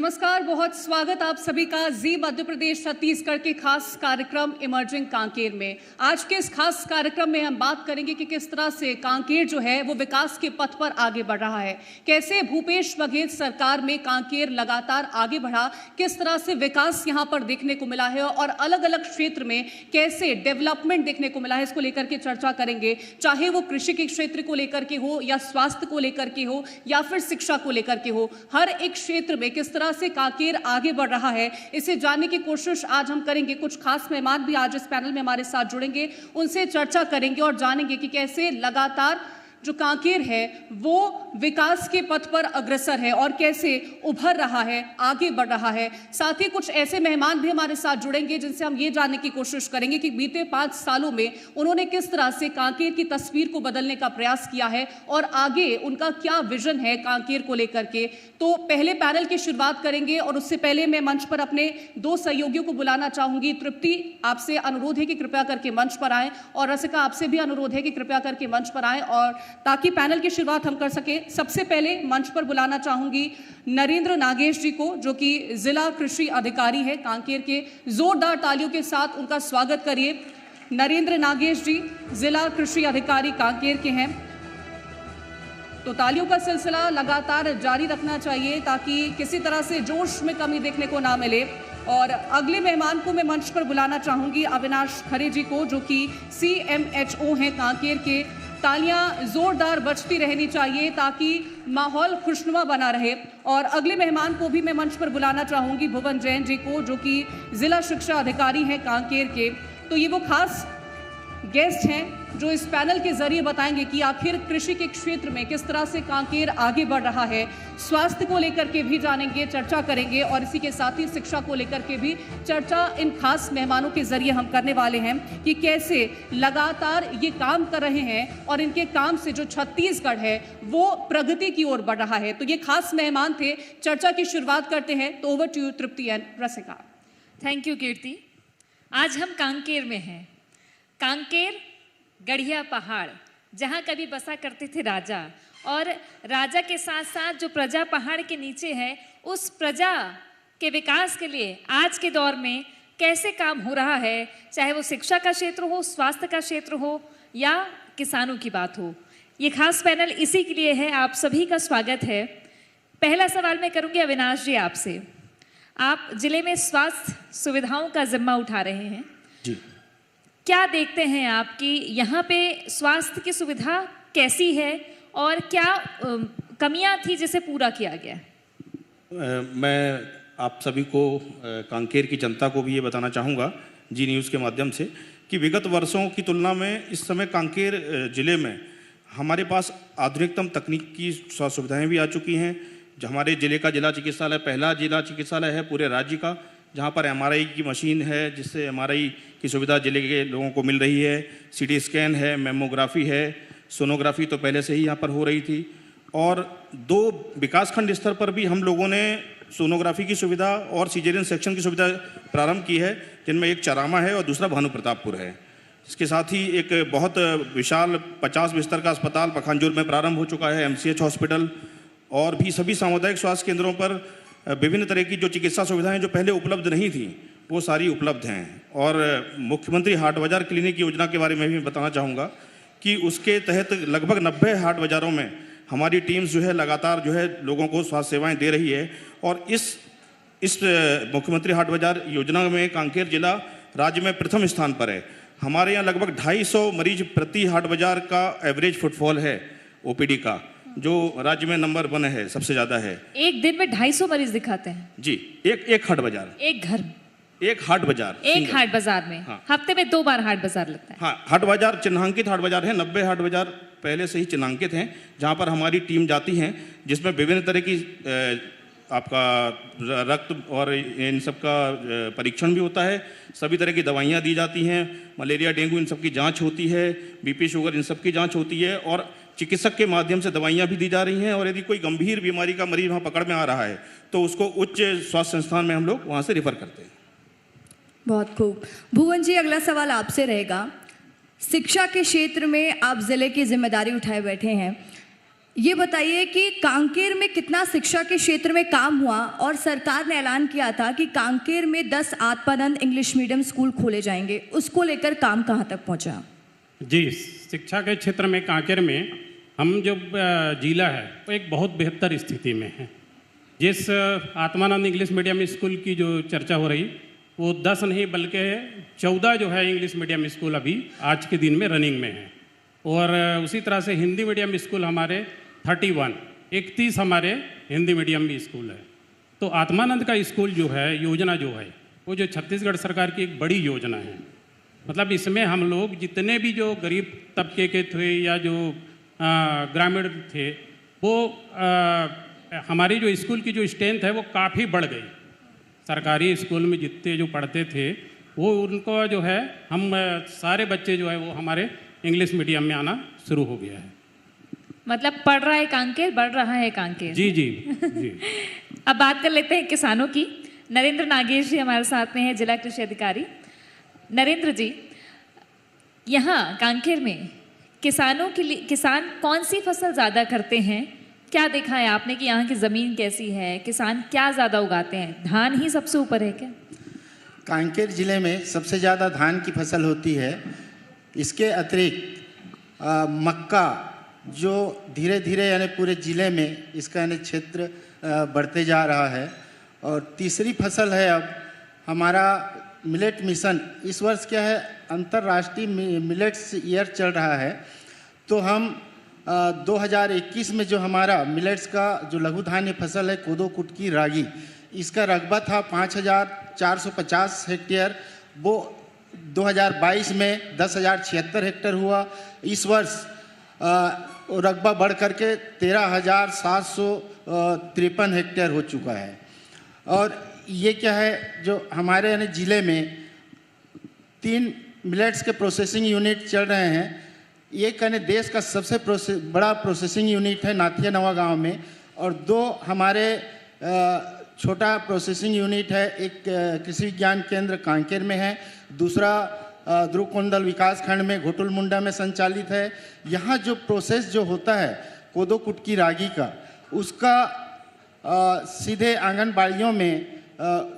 नमस्कार, बहुत स्वागत आप सभी का जी मध्य प्रदेश छत्तीसगढ़ के खास कार्यक्रम इमर्जिंग कांकेर में। आज के इस खास कार्यक्रम में हम बात करेंगे कि किस तरह से कांकेर जो है वो विकास के पथ पर आगे बढ़ रहा है, कैसे भूपेश बघेल सरकार में कांकेर लगातार आगे बढ़ा, किस तरह से विकास यहाँ पर देखने को मिला है और अलग अलग क्षेत्र में कैसे डेवलपमेंट देखने को मिला है, इसको लेकर के चर्चा करेंगे। चाहे वो कृषि के क्षेत्र को लेकर के हो या स्वास्थ्य को लेकर के हो या फिर शिक्षा को लेकर के हो, हर एक क्षेत्र में किस तरह से कांकेर आगे बढ़ रहा है, इसे जानने की कोशिश आज हम करेंगे। कुछ खास मेहमान भी आज इस पैनल में हमारे साथ जुड़ेंगे, उनसे चर्चा करेंगे और जानेंगे कि कैसे लगातार जो कांकेर है वो विकास के पथ पर अग्रसर है और कैसे उभर रहा है, आगे बढ़ रहा है। साथ ही कुछ ऐसे मेहमान भी हमारे साथ जुड़ेंगे जिनसे हम ये जानने की कोशिश करेंगे कि बीते 5 सालों में उन्होंने किस तरह से कांकेर की तस्वीर को बदलने का प्रयास किया है और आगे उनका क्या विजन है कांकेर को लेकर के। तो पहले पैनल की शुरुआत करेंगे और उससे पहले मैं मंच पर अपने 2 सहयोगियों को बुलाना चाहूंगी। तृप्ति, आपसे अनुरोध है कि कृपया करके मंच पर आएं और रसिका, आपसे भी अनुरोध है कि कृपया करके मंच पर आएं और ताकि पैनल की शुरुआत हम कर सके। सबसे पहले मंच पर बुलाना चाहूंगी नरेंद्र नागेश जी को, जो कि जिला कृषि अधिकारी है कांकेर के। जोरदार तालियों के साथ उनका स्वागत करिए। नरेंद्र नागेश जी जिला कृषि अधिकारी कांकेर के हैं। तो तालियों का सिलसिला लगातार जारी रखना चाहिए ताकि किसी तरह से जोश में कमी देखने को ना मिले। और अगले मेहमान को मैं मंच पर बुलाना चाहूंगी अविनाश खरे जी को, जो कि CMHO हैं कांकेर के। तालियां जोरदार बजती रहनी चाहिए ताकि माहौल खुशनुमा बना रहे। और अगले मेहमान को भी मैं मंच पर बुलाना चाहूंगी भुवन जैन जी को, जो कि जिला शिक्षा अधिकारी हैं कांकेर के। तो ये वो खास गेस्ट हैं जो इस पैनल के जरिए बताएंगे कि आखिर कृषि के क्षेत्र में किस तरह से कांकेर आगे बढ़ रहा है। स्वास्थ्य को लेकर के भी जानेंगे, चर्चा करेंगे और इसी के साथ ही शिक्षा को लेकर के भी चर्चा इन खास मेहमानों के जरिए हम करने वाले हैं कि कैसे लगातार ये काम कर रहे हैं और इनके काम से जो छत्तीसगढ़ है वो प्रगति की ओर बढ़ रहा है। तो ये खास मेहमान थे। चर्चा की शुरुआत करते हैं, तो over to you Tripti and Rasika. Thank you Kirti. आज हम कांकेर में हैं। कांकेर गढ़िया पहाड़, जहाँ कभी बसा करते थे राजा, और राजा के साथ साथ जो प्रजा पहाड़ के नीचे है, उस प्रजा के विकास के लिए आज के दौर में कैसे काम हो रहा है, चाहे वो शिक्षा का क्षेत्र हो, स्वास्थ्य का क्षेत्र हो या किसानों की बात हो। ये खास पैनल इसी के लिए है। आप सभी का स्वागत है। पहला सवाल मैं करूँगी अविनाश जी आपसे। आप जिले में स्वास्थ्य सुविधाओं का जिम्मा उठा रहे हैं जी। क्या देखते हैं आप कि यहाँ पे स्वास्थ्य की सुविधा कैसी है और क्या कमियाँ थी जिसे पूरा किया गया? मैं आप सभी को, कांकेर की जनता को भी ये बताना चाहूँगा जी न्यूज़ के माध्यम से कि विगत वर्षों की तुलना में इस समय कांकेर ज़िले में हमारे पास आधुनिकतम तकनीक की स्वास्थ्य सुविधाएँ भी आ चुकी हैं। जो हमारे ज़िले का जिला चिकित्सालय पहला जिला चिकित्सालय है पूरे राज्य का, जहाँ पर MRI की मशीन है, जिससे MRI की सुविधा जिले के लोगों को मिल रही है। CT स्कैन है, मेमोग्राफी है, सोनोग्राफी तो पहले से ही यहाँ पर हो रही थी। और 2 विकासखंड स्तर पर भी हम लोगों ने सोनोग्राफी की सुविधा और सीजेरियन सेक्शन की सुविधा प्रारंभ की है, जिनमें एक चरामा है और दूसरा भानु प्रतापपुर है। इसके साथ ही एक बहुत विशाल 50 बिस्तर का अस्पताल पखानजोर में प्रारंभ हो चुका है, MCH हॉस्पिटल, और भी सभी सामुदायिक स्वास्थ्य केंद्रों पर विभिन्न तरह की जो चिकित्सा सुविधाएं जो पहले उपलब्ध नहीं थी वो सारी उपलब्ध हैं। और मुख्यमंत्री हाट बाजार क्लिनिक योजना के बारे में भी बताना चाहूँगा कि उसके तहत लगभग 90 हाट बाज़ारों में हमारी टीम्स जो है लगातार जो है लोगों को स्वास्थ्य सेवाएं दे रही है। और इस मुख्यमंत्री हाट बाजार योजना में कांकेर जिला राज्य में प्रथम स्थान पर है। हमारे यहाँ लगभग 250 मरीज प्रति हाट बाजार का एवरेज फुटफॉल है OPD का, जो राज्य में नंबर 1 है, सबसे ज़्यादा है। एक दिन में 250 मरीज दिखाते हैं जी। एक हाट बाजार, एक घर, एक हाट बाजार, एक हाट बाजार में। हाँ। हफ्ते में 2 बार हाट बाजार लगता है। हाँ, हाट बाजार चिन्हांकित हाट बाजार है। 90 हाट बाजार पहले से ही चिन्हांकित हैं, जहाँ पर हमारी टीम जाती हैं, जिसमें विभिन्न तरह की आपका रक्त और इन सब का परीक्षण भी होता है। सभी तरह की दवाइयाँ दी जाती हैं। मलेरिया, डेंगू इन सब की जाँच होती है, BP शुगर इन सब की जाँच होती है और चिकित्सक के माध्यम से दवाइयाँ भी दी जा रही हैं। और यदि कोई गंभीर बीमारी का मरीज वहाँ पकड़ में आ रहा है तो उसको उच्च स्वास्थ्य संस्थान में हम लोग वहाँ से रिफ़र करते हैं। बहुत खूब। भुवन जी, अगला सवाल आपसे रहेगा। शिक्षा के क्षेत्र में आप जिले की जिम्मेदारी उठाए बैठे हैं। ये बताइए कि कांकेर में कितना शिक्षा के क्षेत्र में काम हुआ और सरकार ने ऐलान किया था कि कांकेर में 10 आत्मानंद इंग्लिश मीडियम स्कूल खोले जाएंगे, उसको लेकर काम कहाँ तक पहुँचा? जी, शिक्षा के क्षेत्र में कांकेर में हम जो जिला है वो एक बहुत बेहतर स्थिति में है। जिस आत्मानंद इंग्लिश मीडियम स्कूल की जो चर्चा हो रही वो 10 नहीं बल्कि 14 जो है इंग्लिश मीडियम स्कूल अभी आज के दिन में रनिंग में है। और उसी तरह से हिंदी मीडियम स्कूल हमारे 31 हमारे हिंदी मीडियम भी स्कूल है। तो आत्मानंद का स्कूल जो है योजना जो है वो जो छत्तीसगढ़ सरकार की एक बड़ी योजना है। मतलब इसमें हम लोग जितने भी जो गरीब तबके के थे या जो ग्रामीण थे वो हमारी जो स्कूल की जो स्ट्रेंथ है वो काफ़ी बढ़ गई। सरकारी स्कूल में जितने जो पढ़ते थे वो उनको जो है हम सारे बच्चे जो है वो हमारे इंग्लिश मीडियम में आना शुरू हो गया है। मतलब पढ़ रहा है कांकेर, बढ़ रहा है कांकेर। जी जी जी। अब बात कर लेते हैं किसानों की। नरेंद्र नागेश जी हमारे साथ में है, जिला कृषि अधिकारी। नरेंद्र जी, यहाँ कांकेर में किसानों के लिए किसान कौन सी फसल ज़्यादा करते हैं? क्या देखा है आपने कि यहाँ की ज़मीन कैसी है, किसान क्या ज़्यादा उगाते हैं? धान ही सबसे ऊपर है क्या? कांकेर ज़िले में सबसे ज़्यादा धान की फसल होती है। इसके अतिरिक्त मक्का जो धीरे धीरे यानी पूरे ज़िले में इसका यानी क्षेत्र बढ़ते जा रहा है। और तीसरी फसल है अब हमारा मिलेट मिशन। इस वर्ष क्या है, अंतर्राष्ट्रीय मिलेट्स ईयर चल रहा है। तो हम 2021 में जो हमारा मिलेट्स का जो लघु धान्य फसल है कोदो, कुटकी, रागी, इसका रकबा था 5450 हेक्टेयर। वो 2022 में 10,076 हेक्टेयर हुआ। इस वर्ष रकबा बढ़ करके 13,753 हेक्टेयर हो चुका है। और ये क्या है, जो हमारे यानी ज़िले में 3 मिलेट्स के प्रोसेसिंग यूनिट चल रहे हैं। एक यानी देश का सबसे बड़ा प्रोसेसिंग यूनिट है नाथिया नवा गांव में, और 2 हमारे छोटा प्रोसेसिंग यूनिट है। एक कृषि विज्ञान केंद्र कांकेर में है, दूसरा ध्रुवकोंडल विकास खंड में घोटुल मुंडा में संचालित है। यहाँ जो प्रोसेस जो होता है कोदो, कुटकी, रागी का, उसका सीधे आंगनबाड़ियों में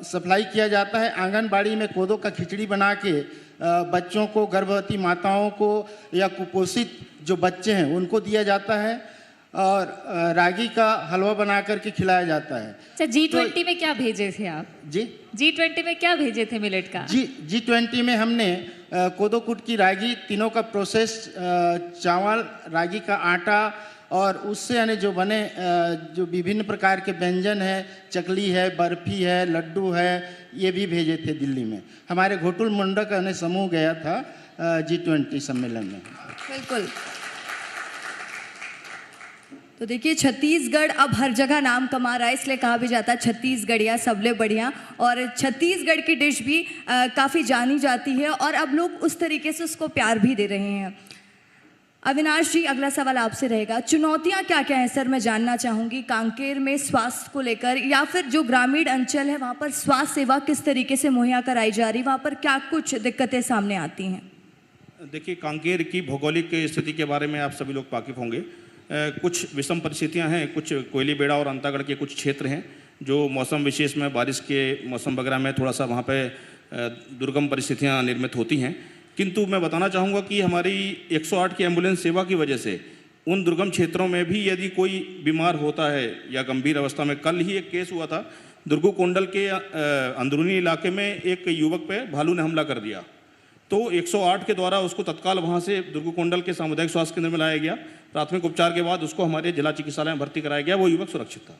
सप्लाई किया जाता है। आंगनबाड़ी में कोदो का खिचड़ी बना के बच्चों को, गर्भवती माताओं को या कुपोषित जो बच्चे हैं उनको दिया जाता है, और रागी का हलवा बना करके खिलाया जाता है। अच्छा, G20 में क्या भेजे थे आप? जी, G20 में क्या भेजे थे मिलेट का? G20 में हमने कोदो, कुटकी, रागी तीनों का प्रोसेस, चावल, रागी का आटा और उससे यानी जो बने जो विभिन्न प्रकार के व्यंजन है, चकली है, बर्फी है, लड्डू है, ये भी भेजे थे दिल्ली में। हमारे घोटुल मुंडा का समूह गया था G20 सम्मेलन में। बिल्कुल। तो देखिए, छत्तीसगढ़ अब हर जगह नाम कमा रहा है, इसलिए कहा भी जाता है छत्तीसगढ़िया सबले बढ़िया। और छत्तीसगढ़ की डिश भी काफ़ी जानी जाती है और अब लोग उस तरीके से उसको प्यार भी दे रहे हैं। अविनाश जी, अगला सवाल आपसे रहेगा। चुनौतियां क्या क्या हैं सर, मैं जानना चाहूँगी कांकेर में स्वास्थ्य को लेकर, या फिर जो ग्रामीण अंचल है वहाँ पर स्वास्थ्य सेवा किस तरीके से मुहैया कराई जा रही, वहाँ पर क्या कुछ दिक्कतें सामने आती हैं? देखिए, कांकेर की भौगोलिक स्थिति के बारे में आप सभी लोग वाकिफ़ होंगे। कुछ विषम परिस्थितियां हैं, कुछ कोयली बेड़ा और अंतागढ़ के कुछ क्षेत्र हैं जो मौसम विशेष में, बारिश के मौसम वगैरह में थोड़ा सा वहाँ पे दुर्गम परिस्थितियां निर्मित होती हैं। किंतु मैं बताना चाहूँगा कि हमारी 108 की एम्बुलेंस सेवा की वजह से उन दुर्गम क्षेत्रों में भी यदि कोई बीमार होता है या गंभीर अवस्था में, कल ही एक केस हुआ था दुर्गुकोंडल के अंदरूनी इलाके में, एक युवक पे भालू ने हमला कर दिया। तो 108 के द्वारा उसको तत्काल वहाँ से दुर्गुकोंडल के सामुदायिक स्वास्थ्य केंद्र में लाया गया। प्राथमिक उपचार के बाद उसको हमारे जिला चिकित्सालय में भर्ती कराया गया। वो युवक सुरक्षित था।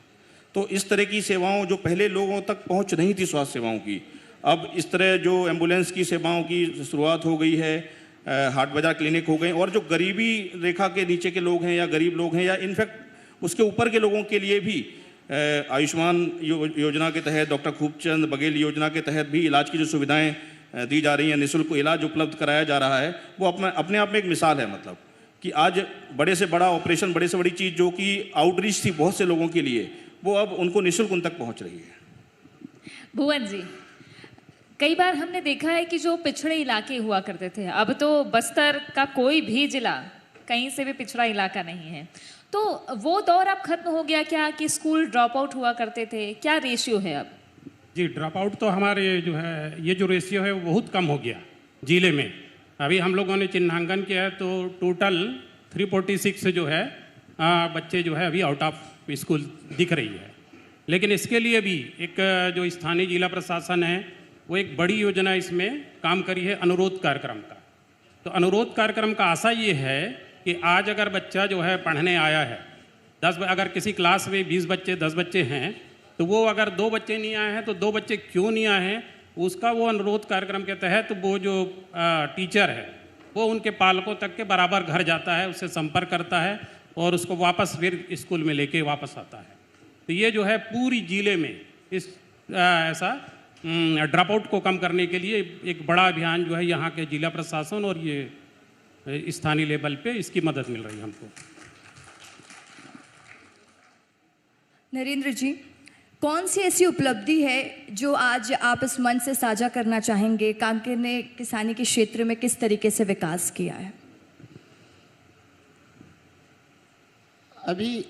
तो इस तरह की सेवाओं जो पहले लोगों तक पहुँच नहीं थी स्वास्थ्य सेवाओं की, अब इस तरह जो एम्बुलेंस की सेवाओं की शुरुआत हो गई है, हाट बाजार क्लिनिक हो गए, और जो गरीबी रेखा के नीचे के लोग हैं या गरीब लोग हैं या इनफैक्ट उसके ऊपर के लोगों के लिए भी आयुष्मान योजना के तहत, डॉक्टर खूबचंद बघेल योजना के तहत भी इलाज की जो सुविधाएं दी जा रही हैं, निःशुल्क इलाज उपलब्ध कराया जा रहा है। वो अपने आप में एक मिसाल है। मतलब कि आज बड़े से बड़ा ऑपरेशन, बड़े से बड़ी चीज़ जो कि आउटरीच थी बहुत से लोगों के लिए, वो अब उनको निःशुल्क उन तक पहुंच रही है। भुवन जी, कई बार हमने देखा है कि जो पिछड़े इलाके हुआ करते थे, अब तो बस्तर का कोई भी जिला कहीं से भी पिछड़ा इलाका नहीं है। तो वो दौर अब खत्म हो गया क्या कि स्कूल ड्रॉप आउट हुआ करते थे? क्या रेशियो है अब? जी, ड्रॉप आउट तो हमारे जो है ये जो रेशियो है वो बहुत कम हो गया जिले में। अभी हम लोगों ने चिन्हांकन किया है तो टोटल 346 जो है बच्चे जो है अभी आउट ऑफ स्कूल दिख रही है। लेकिन इसके लिए भी एक जो स्थानीय जिला प्रशासन है वो एक बड़ी योजना इसमें काम करी है, अनुरोध कार्यक्रम का। तो अनुरोध कार्यक्रम का आशा ये है कि आज अगर बच्चा जो है पढ़ने आया है, अगर किसी क्लास में 20 बच्चे 10 बच्चे हैं तो वो अगर 2 बच्चे नहीं आए हैं तो 2 बच्चे क्यों नहीं आए हैं, उसका वो अनुरोध कार्यक्रम के तहत वो जो टीचर है वो उनके पालकों तक के बराबर घर जाता है, उससे संपर्क करता है और उसको वापस फिर स्कूल में लेके वापस आता है। तो ये जो है पूरी जिले में इस ऐसा ड्रॉप आउट को कम करने के लिए एक बड़ा अभियान जो है यहाँ के जिला प्रशासन और ये स्थानीय लेवल पे इसकी मदद मिल रही है हमको। नरेंद्र जी, कौन सी ऐसी उपलब्धि है जो आज आप इस मंच से साझा करना चाहेंगे? कांकेर ने किसानी के क्षेत्र में किस तरीके से विकास किया है? अभी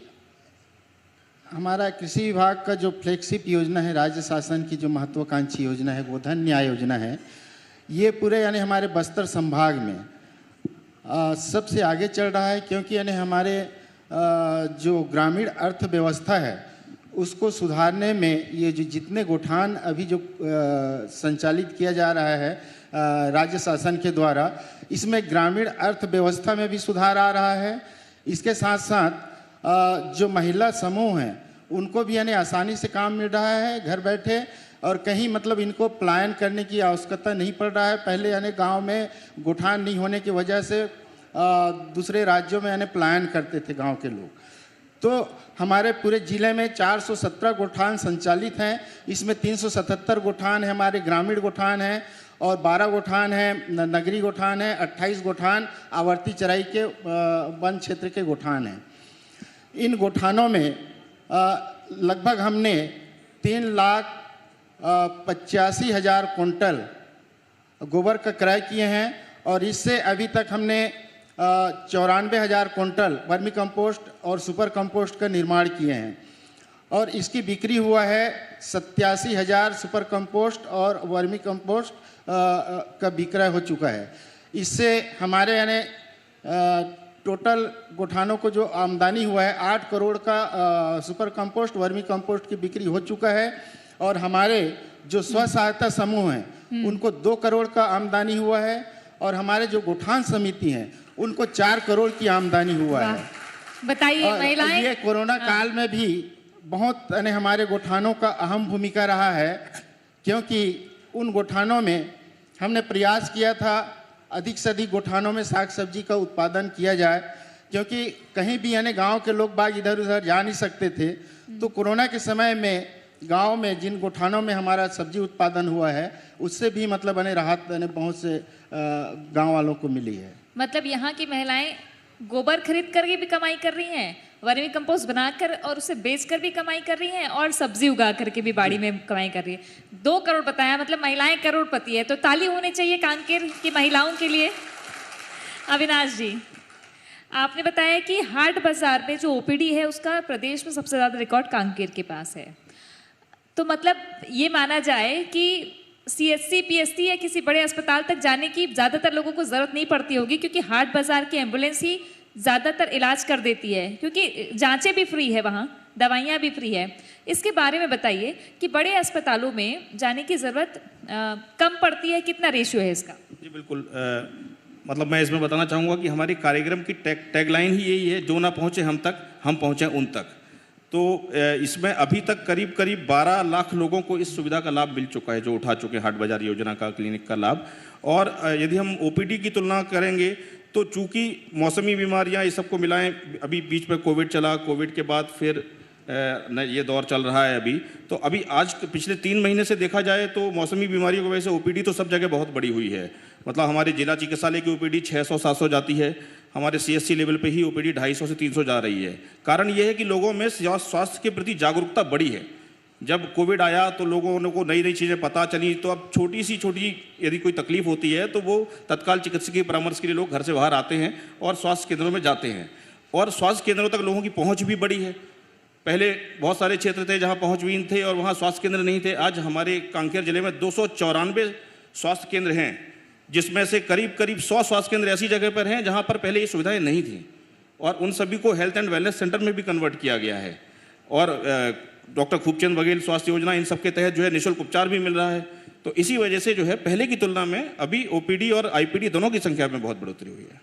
हमारा कृषि विभाग का जो फ्लैगशिप योजना है, राज्य शासन की जो महत्वाकांक्षी योजना है, गोधन न्याय योजना है, ये पूरे यानी हमारे बस्तर संभाग में सबसे आगे चल रहा है। क्योंकि यानी हमारे जो ग्रामीण अर्थव्यवस्था है उसको सुधारने में ये जो जितने गोठान अभी जो संचालित किया जा रहा है राज्य शासन के द्वारा, इसमें ग्रामीण अर्थव्यवस्था में भी सुधार आ रहा है। इसके साथ साथ जो महिला समूह हैं उनको भी यानी आसानी से काम मिल रहा है घर बैठे, और कहीं मतलब इनको पलायन करने की आवश्यकता नहीं पड़ रहा है। पहले यानी गांव में गोठान नहीं होने की वजह से दूसरे राज्यों में यानी पलायन करते थे गांव के लोग। तो हमारे पूरे ज़िले में 417 गोठान संचालित हैं। इसमें 377 गोठान है हमारे ग्रामीण गोठान हैं और 12 गोठान हैं नगरी गोठान है, 28 गोठान आवर्ती चराई के वन क्षेत्र के गोठान हैं। इन गोठानों में लगभग हमने 3,85,000 कुंटल गोबर का क्रय किए हैं और इससे अभी तक हमने 94,000 कुंटल वर्मी कंपोस्ट और सुपर कंपोस्ट का निर्माण किए हैं और इसकी बिक्री हुआ है 87,000 सुपर कंपोस्ट और वर्मी कंपोस्ट का विक्रय हो चुका है। इससे हमारे यानी टोटल गोठानों को जो आमदनी हुआ है 8 करोड़ का सुपर कंपोस्ट वर्मी कंपोस्ट की बिक्री हो चुका है और हमारे जो स्व सहायता समूह हैं उनको 2 करोड़ का आमदनी हुआ है और हमारे जो गोठान समिति हैं उनको 4 करोड़ की आमदनी हुआ है। बताइए महिलाएं। ये कोरोना काल में भी बहुत हमारे गोठानों का अहम भूमिका रहा है, क्योंकि उन गोठानों में हमने प्रयास किया था अधिक से अधिक गोठानों में साग सब्जी का उत्पादन किया जाए, क्योंकि कहीं भी यानी गांव के लोग बाग इधर उधर जा नहीं सकते थे। तो कोरोना के समय में गांव में जिन गोठानों में हमारा सब्जी उत्पादन हुआ है उससे भी मतलब राहत बहुत से गांव वालों को मिली है। मतलब यहाँ की महिलाएं गोबर खरीद करके भी कमाई कर रही हैं, वर्मी कंपोस्ट बनाकर और उसे बेचकर भी कमाई कर रही हैं और सब्जी उगा करके भी बाड़ी में कमाई कर रही है। 2 करोड़ बताया, मतलब महिलाएं करोड़पति है। तो ताली होनी चाहिए कांकेर की महिलाओं के लिए। अविनाश जी, आपने बताया कि हाट बाजार में जो ओपीडी है उसका प्रदेश में सबसे ज़्यादा रिकॉर्ड कांकेर के पास है। तो मतलब ये माना जाए कि सीएचसी पीएचसी या किसी बड़े अस्पताल तक जाने की ज़्यादातर लोगों को ज़रूरत नहीं पड़ती होगी, क्योंकि हाट बाजार की एम्बुलेंस ही ज़्यादातर इलाज कर देती है, क्योंकि जांचें भी फ्री है, वहाँ दवाइयाँ भी फ्री है। इसके बारे में बताइए कि बड़े अस्पतालों में जाने की ज़रूरत कम पड़ती है, कितना रेशियो है इसका? जी बिल्कुल, मतलब मैं इसमें बताना चाहूँगा कि हमारे कार्यक्रम की टैगलाइन ही यही है, जो ना पहुँचे हम तक, हम पहुँचे उन तक। तो इसमें अभी तक करीब 12 लाख लोगों को इस सुविधा का लाभ मिल चुका है, जो उठा चुके हाट बाजार योजना का क्लिनिक का लाभ। और यदि हम ओपीडी की तुलना करेंगे तो चूंकि मौसमी बीमारियां ये सबको मिलाएं, अभी बीच में कोविड चला, कोविड के बाद फिर ये दौर चल रहा है अभी, तो अभी आज पिछले 3 महीने से देखा जाए तो मौसमी बीमारियों की वजह से ओपीडी तो सब जगह बहुत बड़ी हुई है। मतलब हमारे जिला चिकित्सालय की ओपीडी 600-700 जाती है, हमारे सीएचसी लेवल पे ही ओपीडी 250 से 300 जा रही है। कारण ये है कि लोगों में स्वास्थ्य के प्रति जागरूकता बढ़ी है। जब कोविड आया तो लोगों को नई नई चीज़ें पता चली, तो अब छोटी यदि कोई तकलीफ होती है तो वो तत्काल चिकित्सकीय परामर्श के लिए लोग घर से बाहर आते हैं और स्वास्थ्य केंद्रों में जाते हैं। और स्वास्थ्य केंद्रों तक लोगों की पहुंच भी बढ़ी है। पहले बहुत सारे क्षेत्र थे जहां पहुंचविहीन थे और वहां स्वास्थ्य केंद्र नहीं थे। आज हमारे कांकेर जिले में 294 स्वास्थ्य केंद्र हैं, जिसमें से करीब करीब 100 स्वास्थ्य केंद्र ऐसी जगह पर हैं जहां पर पहले ये सुविधाएं नहीं थी, और उन सभी को हेल्थ एंड वेलनेस सेंटर में भी कन्वर्ट किया गया है। और डॉक्टर खूबचंद बघेल स्वास्थ्य योजना, इन सब के तहत जो है निःशुल्क उपचार भी मिल रहा है। तो इसी वजह से जो है पहले की तुलना में अभी ओपीडी और आईपीडी दोनों की संख्या में बहुत बढ़ोतरी हुई है।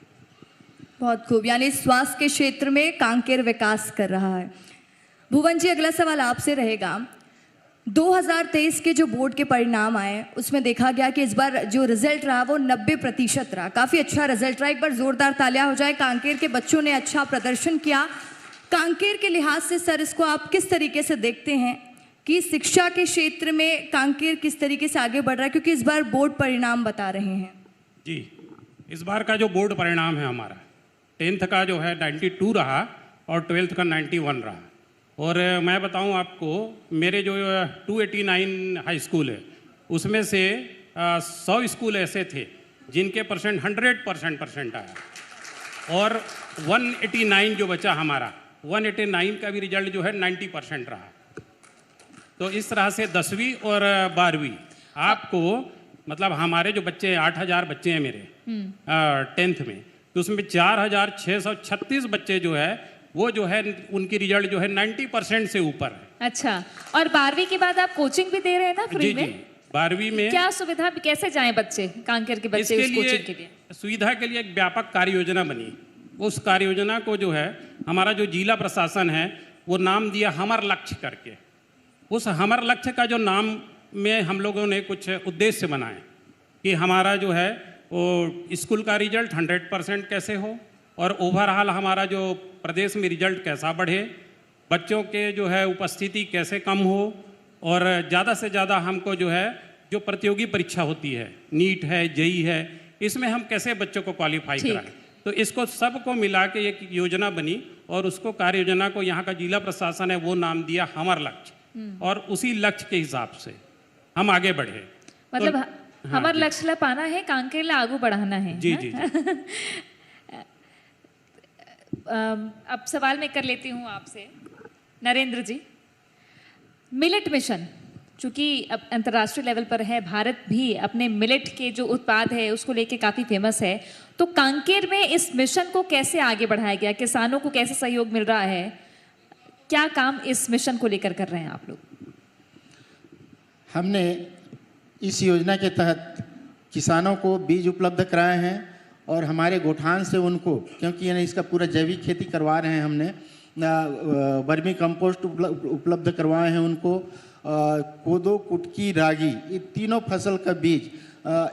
बहुत खूब, यानी स्वास्थ्य के क्षेत्र में कांकेर विकास कर रहा है। भुवन जी, अगला सवाल आपसे रहेगा। 2023 के जो बोर्ड के परिणाम आए उसमें देखा गया कि इस बार जो रिजल्ट रहा वो 90% रहा। काफ़ी अच्छा रिजल्ट रहा। एक बार जोरदार तालियां हो जाए। कांकेर के बच्चों ने अच्छा प्रदर्शन किया। कांकेर के लिहाज से सर, इसको आप किस तरीके से देखते हैं कि शिक्षा के क्षेत्र में कांकेर किस तरीके से आगे बढ़ रहा है, क्योंकि इस बार बोर्ड परिणाम बता रहे हैं? जी, इस बार का जो बोर्ड परिणाम है हमारा 10th का जो है 92 रहा और 12th का 91 रहा। और मैं बताऊं आपको, मेरे जो 289 हाई स्कूल है उसमें से 100 स्कूल ऐसे थे जिनके 100% आया, और 189 जो बचा हमारा 189 का भी रिजल्ट जो है 90% रहा। तो इस तरह से 10वीं और 12वीं आपको, मतलब हमारे जो बच्चे 8000 बच्चे हैं मेरे 10th में, तो उसमें 4636 बच्चे जो है वो जो है उनकी रिजल्ट जो है 90% से ऊपर है। अच्छा, और 12वीं के बाद आप कोचिंग भी दे रहे हैं ना फ्री जी में? जी, 12वीं में क्या सुविधा, कैसे जाएं बच्चे, कांकेर के बच्चे इसके उस कोचिंग के लिए? सुविधा के लिए एक व्यापक कार्य योजना बनी। उस कार्य योजना को जो है हमारा जो जिला प्रशासन है वो नाम दिया हमर लक्ष्य करके। उस हमर लक्ष्य का जो नाम में हम लोगों ने कुछ उद्देश्य बनाए कि हमारा जो है वो स्कूल का रिजल्ट 100% कैसे हो, और ओवरऑल हमारा जो प्रदेश में रिजल्ट कैसा बढ़े, बच्चों के जो है उपस्थिति कैसे कम हो, और ज़्यादा से ज़्यादा हमको जो है जो प्रतियोगी परीक्षा होती है, नीट है, जेई है, इसमें हम कैसे बच्चों को क्वालिफाई कराएं। तो इसको सबको मिला के एक योजना बनी, और उसको कार्य योजना को यहाँ का जिला प्रशासन है वो नाम दिया हमर लक्ष्य, और उसी लक्ष्य के हिसाब से हम आगे बढ़े। मतलब तो, हमारा लक्ष्य ला पाना है, कांकेर ला आगू बढ़ाना है। जी हाँ? जी, जी। अब सवाल मैं कर लेती हूँ आपसे, नरेंद्र जी। मिलेट मिशन चूंकि अब अंतर्राष्ट्रीय लेवल पर है, भारत भी अपने मिलेट के जो उत्पाद है उसको लेके काफ़ी फेमस है, तो कांकेर में इस मिशन को कैसे आगे बढ़ाया गया, किसानों को कैसे सहयोग मिल रहा है, क्या काम इस मिशन को लेकर कर रहे हैं आप लोग? हमने इस योजना के तहत किसानों को बीज उपलब्ध कराए हैं, और हमारे गोठान से उनको, क्योंकि यानी इसका पूरा जैविक खेती करवा रहे हैं, हमने वर्मी कंपोस्ट उपलब्ध करवाए हैं उनको, कोदो, कुटकी, रागी, ये तीनों फसल का बीज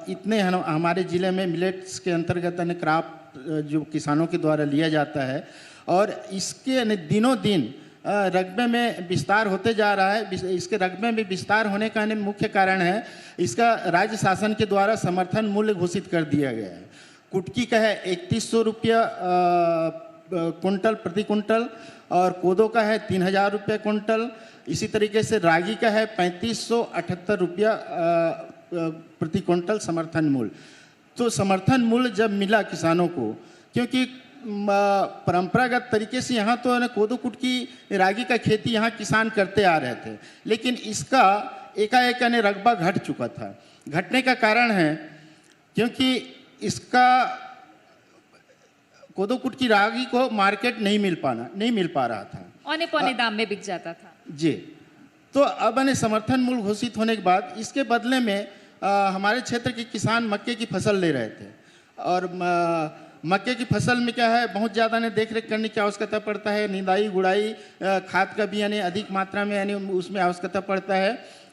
इतने हमारे ज़िले में मिलेट्स के अंतर्गत क्रॉप जो किसानों के द्वारा लिया जाता है, और इसके दिनों दिन रकबे में विस्तार होते जा रहा है। इसके रकबे में विस्तार होने का मुख्य कारण है इसका राज्य शासन के द्वारा समर्थन मूल्य घोषित कर दिया गया है। कुटकी का है 3100 रुपया कुंटल प्रति कुंटल, और कोदो का है 3000 रुपये कुंटल। इसी तरीके से रागी का है 3578 रुपया प्रति कुंटल समर्थन मूल्य। तो समर्थन मूल्य जब मिला किसानों को, क्योंकि परंपरागत तरीके से यहाँ तो कोदो, कुटकी, रागी का खेती यहाँ किसान करते आ रहे थे, लेकिन इसका एकाएक रकबा घट चुका था। घटने का कारण है क्योंकि इसका कोदो, कुटकी, रागी को मार्केट नहीं मिल पा रहा था, औने पौने दाम में बिक जाता था जी। तो अब समर्थन मूल्य घोषित होने के बाद इसके बदले में हमारे क्षेत्र के किसान मक्के की फसल ले रहे थे, और मक्के की फसल में क्या है, बहुत ज़्यादा देख रेख करने की आवश्यकता पड़ता है, निदाई गुड़ाई, खाद का भी अधिक मात्रा में उसमें आवश्यकता पड़ता है,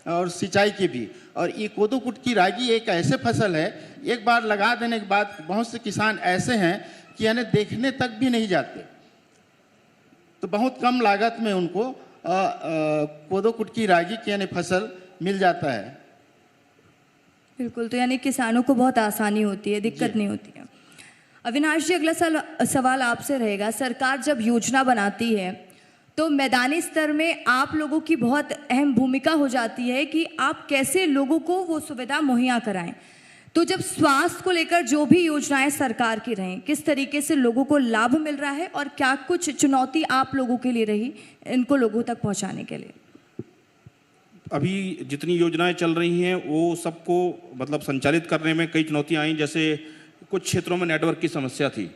और सिंचाई की भी। और ये कोदो, कुटकी, रागी एक ऐसे फसल है, एक बार लगा देने के बाद बहुत से किसान ऐसे हैं कि देखने तक भी नहीं जाते, तो बहुत कम लागत में उनको कोदो, कुटकी, रागी की फसल मिल जाता है। बिल्कुल, तो यानी किसानों को बहुत आसानी होती है, दिक्कत नहीं होती है। अविनाश जी, अगला सवाल आपसे रहेगा। सरकार जब योजना बनाती है तो मैदानी स्तर में आप लोगों की बहुत अहम भूमिका हो जाती है कि आप कैसे लोगों को वो सुविधा मुहैया कराएं। तो जब स्वास्थ्य को लेकर जो भी योजनाएं सरकार की रहीं, किस तरीके से लोगों को लाभ मिल रहा है और क्या कुछ चुनौती आप लोगों के लिए रही इनको लोगों तक पहुंचाने के लिए? अभी जितनी योजनाएं चल रही हैं वो सबको मतलब संचालित करने में कई चुनौतियां आई। जैसे कुछ क्षेत्रों में नेटवर्क की समस्या थी,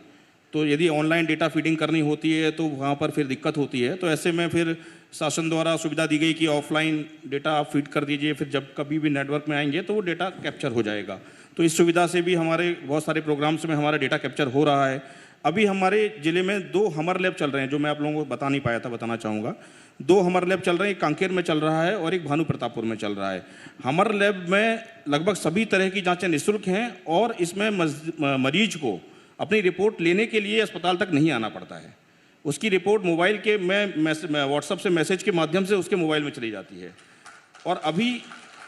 तो यदि ऑनलाइन डेटा फीडिंग करनी होती है तो वहाँ पर फिर दिक्कत होती है। तो ऐसे में फिर शासन द्वारा सुविधा दी गई कि ऑफलाइन डेटा आप फीड कर दीजिए, फिर जब कभी भी नेटवर्क में आएंगे तो वो डेटा कैप्चर हो जाएगा। तो इस सुविधा से भी हमारे बहुत सारे प्रोग्राम्स में हमारा डेटा कैप्चर हो रहा है। अभी हमारे ज़िले में 2 हमर लैब चल रहे हैं, जो मैं आप लोगों को बता नहीं पाया था, बताना चाहूँगा। 2 हमर लैब चल रहे हैं, एक कांकेर में चल रहा है और एक भानु प्रतापपुर में चल रहा है। हमर लैब में लगभग सभी तरह की जांचें निःशुल्क हैं और इसमें मरीज को अपनी रिपोर्ट लेने के लिए अस्पताल तक नहीं आना पड़ता है। उसकी रिपोर्ट मोबाइल के व्हाट्सएप से मैसेज के माध्यम से उसके मोबाइल में चली जाती है। और अभी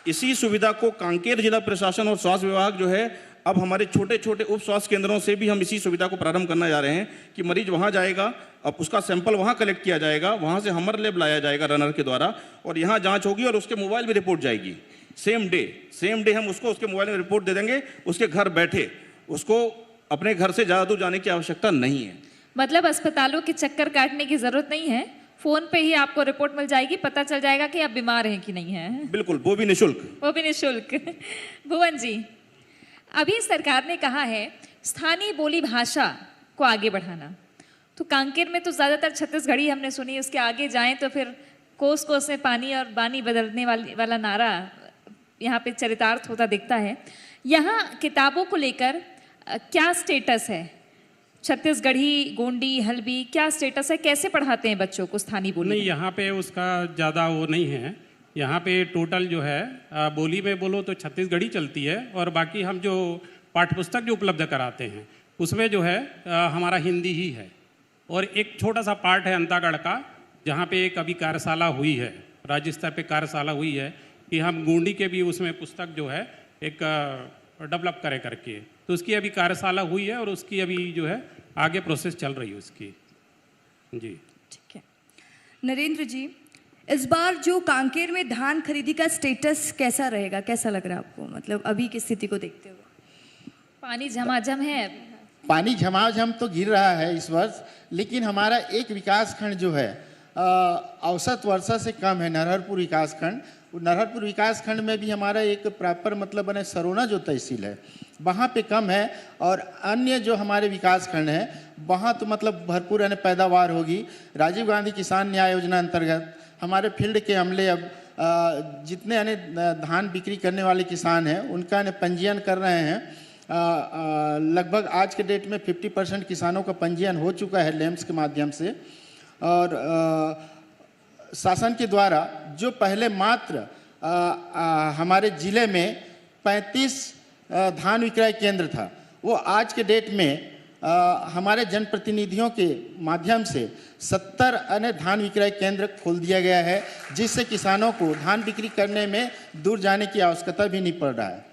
इसी सुविधा को कांकेर जिला प्रशासन और स्वास्थ्य विभाग जो है, अब हमारे छोटे छोटे उप स्वास्थ्य केंद्रों से भी हम इसी सुविधा को प्रारंभ करना जा रहे हैं कि मरीज वहाँ जाएगा, अब उसका सैंपल वहाँ कलेक्ट किया जाएगा, वहाँ से हमर लैब लाया जाएगा रनर के द्वारा और यहाँ जांच होगी और उसके मोबाइल में रिपोर्ट जाएगी। सेम डे हम उसको उसके मोबाइल में रिपोर्ट दे देंगे, उसके घर बैठे। उसको अपने घर से ज़्यादा दूर जाने की आवश्यकता नहीं है। मतलब अस्पतालों के चक्कर काटने की जरूरत नहीं है, फोन पे ही आपको रिपोर्ट मिल जाएगी, पता चल जाएगा कि आप बीमार हैं कि नहीं हैं। बिल्कुल, वो भी निःशुल्क। भुवन जी, अभी सरकार ने कहा है स्थानीय बोली भाषा को आगे बढ़ाना, तो कांकेर में तो ज़्यादातर छत्तीसगढ़ी हमने सुनी, उसके आगे जाएं तो फिर कोस कोस में पानी और बानी बदलने वाला नारा यहाँ पे चरितार्थ होता दिखता है। यहाँ किताबों को लेकर क्या स्टेटस है? छत्तीसगढ़ी, गोंडी, हल्बी क्या स्टेटस है? कैसे पढ़ाते हैं बच्चों को स्थानीय बोली? नहीं, यहाँ पे उसका ज़्यादा वो नहीं है। यहाँ पे टोटल जो है बोली में बोलो तो छत्तीसगढ़ी चलती है और बाकी हम जो पाठ्य पुस्तक जो उपलब्ध कराते हैं उसमें जो है हमारा हिंदी ही है। और एक छोटा सा पार्ट है अंतागढ़ का, जहाँ पे एक अभी कार्यशाला हुई है, राज्य स्तर पे कार्यशाला हुई है कि हम गोंडी के भी उसमें पुस्तक जो है एक डेवलप करें करके, तो उसकी अभी कार्यशाला हुई है और उसकी अभी जो है आगे प्रोसेस चल रही है उसकी। जी ठीक है। नरेंद्र जी, इस बार जो कांकेर में धान खरीदी का स्टेटस कैसा रहेगा, कैसा लग रहा है आपको, मतलब अभी की स्थिति को देखते हुए? पानी झमाझम है। पानी झमाझम तो गिर रहा है इस वर्ष, लेकिन हमारा एक विकास खंड जो है औसत वर्षा से कम है, नरहरपुर विकास खंड। नरहरपुर विकास खंड में भी हमारा एक प्रॉपर मतलब बने सरोना जो तहसील है वहाँ पे कम है, और अन्य जो हमारे विकास खंड हैं वहाँ तो मतलब भरपूर यानी पैदावार होगी। राजीव गांधी किसान न्याय योजना अंतर्गत हमारे फील्ड के अमले अब जितने यानी धान बिक्री करने वाले किसान हैं उनका पंजीयन कर रहे हैं। लगभग आज के डेट में 50% किसानों का पंजीयन हो चुका है लेम्स के माध्यम से। और शासन के द्वारा जो पहले मात्र हमारे ज़िले में 35 धान विक्रय केंद्र था, वो आज के डेट में हमारे जनप्रतिनिधियों के माध्यम से 70 अन्य धान विक्रय केंद्र खोल दिया गया है, जिससे किसानों को धान बिक्री करने में दूर जाने की आवश्यकता भी नहीं पड़ रहा है।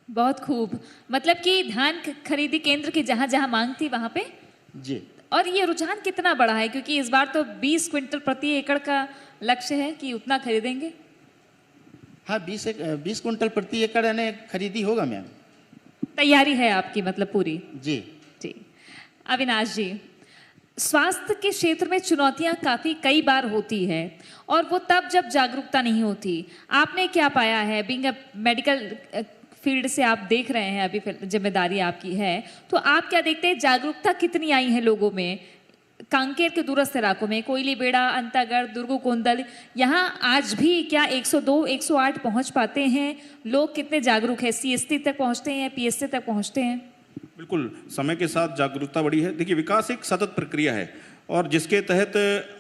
बहुत खूब, मतलब कि धान खरीदी केंद्र की जहाँ जहाँ मांग थी वहाँ पे जी। और ये रुझान कितना बड़ा है, क्योंकि इस बार तो 20 क्विंटल प्रति एकड़ का लक्ष्य है कि उतना खरीदेंगे? हाँ, 20 कुंटल प्रति एकड़ यानी खरीदी होगा मैम। तैयारी है आपकी मतलब पूरी? जी जी। अविनाश जी, स्वास्थ्य के क्षेत्र में चुनौतियां कई बार होती है और वो तब जब जागरूकता नहीं होती। आपने क्या पाया है, बीइंग अ मेडिकल फील्ड से आप देख रहे हैं, अभी जिम्मेदारी आपकी है, तो आप क्या देखते हैं, जागरूकता कितनी आई है लोगों में? कांकेर के दूरस्थ इलाकों में कोयली बेड़ा, अंतागढ़, दुर्गुकोंदल, यहाँ आज भी क्या 102, 108 पहुँच पाते हैं? लोग कितने जागरूक हैं? CST तक पहुँचते हैं, PSC तक पहुँचते हैं? बिल्कुल, समय के साथ जागरूकता बढ़ी है। देखिए, विकास एक सतत प्रक्रिया है और जिसके तहत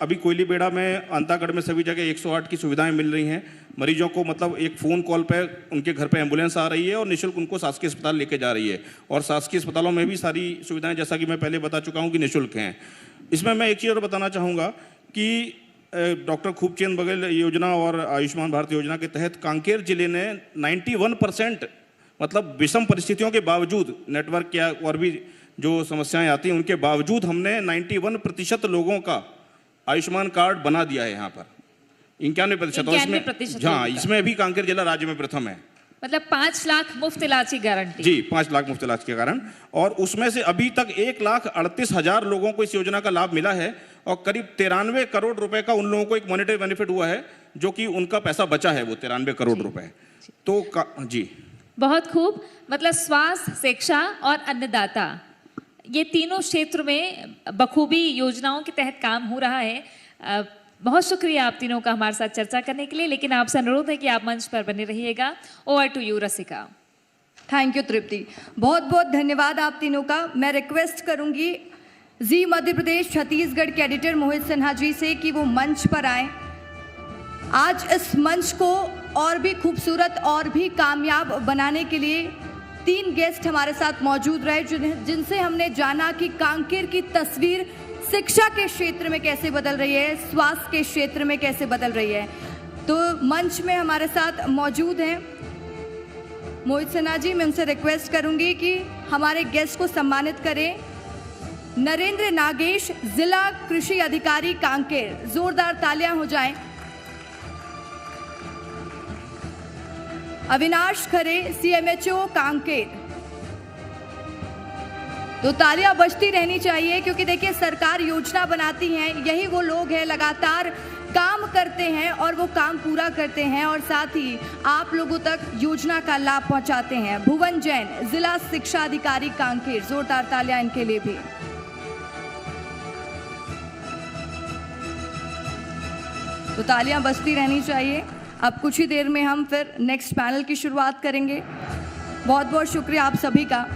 अभी कोयली बेड़ा में, अंतागढ़ में सभी जगह 108 की सुविधाएं मिल रही हैं। मरीजों को मतलब एक फ़ोन कॉल पे उनके घर पे एम्बुलेंस आ रही है और निःशुल्क उनको शासकीय अस्पताल लेके जा रही है। और शासकीय अस्पतालों में भी सारी सुविधाएं, जैसा कि मैं पहले बता चुका हूं, कि निःशुल्क हैं। इसमें मैं एक चीज़ और बताना चाहूँगा कि डॉक्टर खूबचंद बघेल योजना और आयुष्मान भारत योजना के तहत कांकेर जिले ने 91% मतलब विषम परिस्थितियों के बावजूद, नेटवर्क या और भी जो समस्याएं आती हैं उनके बावजूद, हमने 91% लोगों का आयुष्मान कार्ड बना दिया है यहाँ पर। 91%। और इसमें हाँ, इसमें भी कांकेर जिला राज्य में प्रथम है। मतलब 5 लाख मुफ्त इलाज की गारंटी। जी, 5 लाख मुफ्त इलाज के कारण, और उसमें से अभी तक 1,38,000 लोगों को इस योजना का लाभ मिला है और करीब 93 करोड़ रुपए का उन लोगों को एक मॉनेटरी बेनिफिट हुआ है, जो कि उनका पैसा बचा है, वो 93 करोड़ रुपए। तो जी बहुत खूब। मतलब स्वास्थ्य, शिक्षा और अन्नदाता, ये तीनों क्षेत्र में बखूबी योजनाओं के तहत काम हो रहा है। बहुत शुक्रिया आप तीनों का हमारे साथ चर्चा करने के लिए, लेकिन आपसे अनुरोध है कि आप मंच पर बने रहिएगा। Over to you Rasika. Thank you Tripti, बहुत बहुत धन्यवाद आप तीनों का। मैं रिक्वेस्ट करूंगी जी मध्य प्रदेश छत्तीसगढ़ के एडिटर मोहित सिन्हा जी से कि वो मंच पर आए। आज इस मंच को और भी खूबसूरत और भी कामयाब बनाने के लिए 3 गेस्ट हमारे साथ मौजूद रहे, जिनसे हमने जाना कि कांकेर की तस्वीर शिक्षा के क्षेत्र में कैसे बदल रही है, स्वास्थ्य के क्षेत्र में कैसे बदल रही है। तो मंच में हमारे साथ मौजूद हैं मोहित सिन्हा जी। मैं उनसे रिक्वेस्ट करूंगी कि हमारे गेस्ट को सम्मानित करें। नरेंद्र नागेश, जिला कृषि अधिकारी कांकेर, जोरदार तालियां हो जाएं। अविनाश खरे, CMHO कांकेर। तो तालियां बजती रहनी चाहिए, क्योंकि देखिए सरकार योजना बनाती है, यही वो लोग हैं लगातार काम करते हैं और वो काम पूरा करते हैं और साथ ही आप लोगों तक योजना का लाभ पहुंचाते हैं। भुवन जैन, जिला शिक्षा अधिकारी कांकेर, जोरदार तालियां इनके लिए भी। तो तालियां बजती रहनी चाहिए। अब कुछ ही देर में हम फिर नेक्स्ट पैनल की शुरुआत करेंगे। बहुत बहुत शुक्रिया आप सभी का।